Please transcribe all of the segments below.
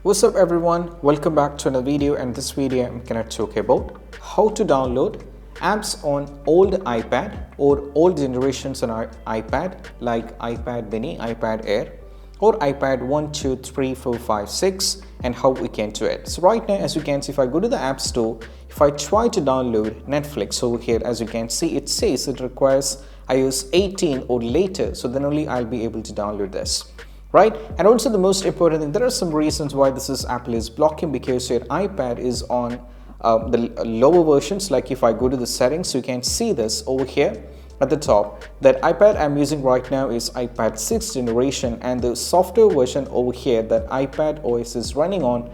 What's up everyone, welcome back to another video, and this video I'm gonna talk about how to download apps on old iPad or old generations on our iPad like iPad mini, iPad Air or iPad 1, 2, 3, 4, 5, 6 and how we can do it. So right now, as you can see, if I go to the App Store, if I try to download Netflix over here, as you can see, it says it requires iOS 18 or later, so then only I'll be able to download this. Right? And also the most important thing, there are some reasons why Apple is blocking, because your iPad is on the lower versions. Like if I go to the settings, you can see this over here at the top. That iPad I'm using right now is iPad 6th generation, and the software version over here that iPad OS is running on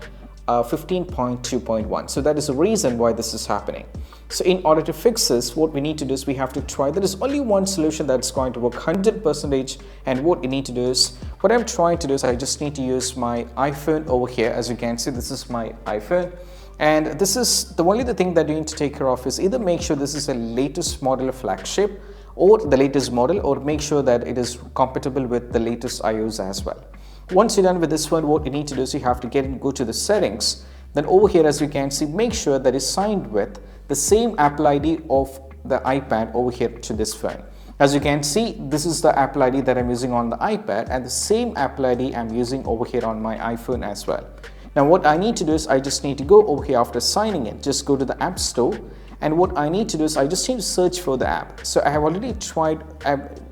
15.2.1. So that is the reason why this is happening. So in order to fix this, what we need to do is we have to try. There is only one solution that's going to work 100%, and what you need to do is, what I'm trying to do is I just need to use my iPhone over here. As you can see, this is my iPhone, and this is the only thing that you need to take care of is either make sure this is a latest model of flagship or the latest model, or make sure that it is compatible with the latest iOS as well. Once you're done with this one, what you need to do is you have to go to the settings. Then over here, as you can see, make sure that is signed with the same Apple ID of the iPad over here to this phone. As you can see, this is the Apple ID that I'm using on the iPad, and the same Apple ID I'm using over here on my iPhone as well. Now what I need to do is I just need to go over here after signing in, just go to the App Store, and what I need to do is I just need to search for the app. So I have already tried,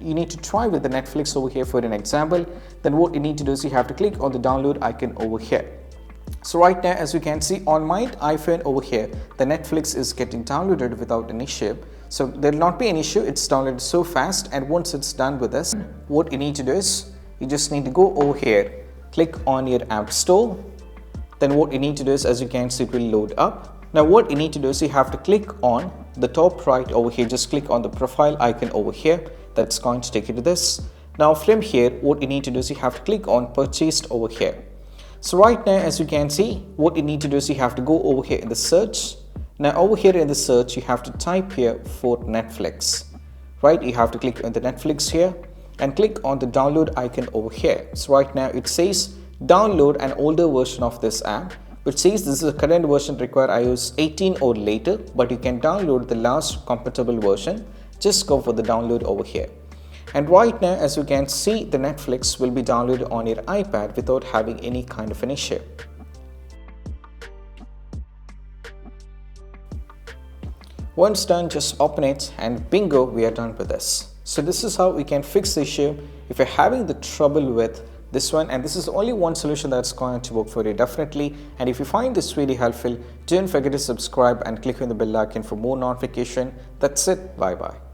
you need to try with the Netflix over here for an example. Then what you need to do is you have to click on the download icon over here. So right now, as you can see on my iPhone over here, the Netflix is getting downloaded without an issue. So there will not be an issue, it's downloaded so fast. And once it's done with this, what you need to do is you just need to go over here, click on your App Store. Then what you need to do is, as you can see, it will load up. Now what you need to do is you have to click on the top right over here, just click on the profile icon over here. That's going to take you to this. Now from here, what you need to do is you have to click on purchased over here. So right now, as you can see, what you need to do is you have to go over here in the search. Now over here in the search, you have to type here for Netflix, right? You have to click on the Netflix here and click on the download icon over here. So right now it says download an older version of this app, which says this is a current version, require iOS 18 or later, but you can download the last compatible version. Just go for the download over here. And right now, as you can see, the Netflix will be downloaded on your iPad without having any kind of an issue. Once done, just open it and bingo, we are done with this. So this is how we can fix the issue if you're having the trouble with this one, and this is only one solution that's going to work for you definitely. And if you find this really helpful, don't forget to subscribe and click on the bell icon for more notification. That's it. Bye bye.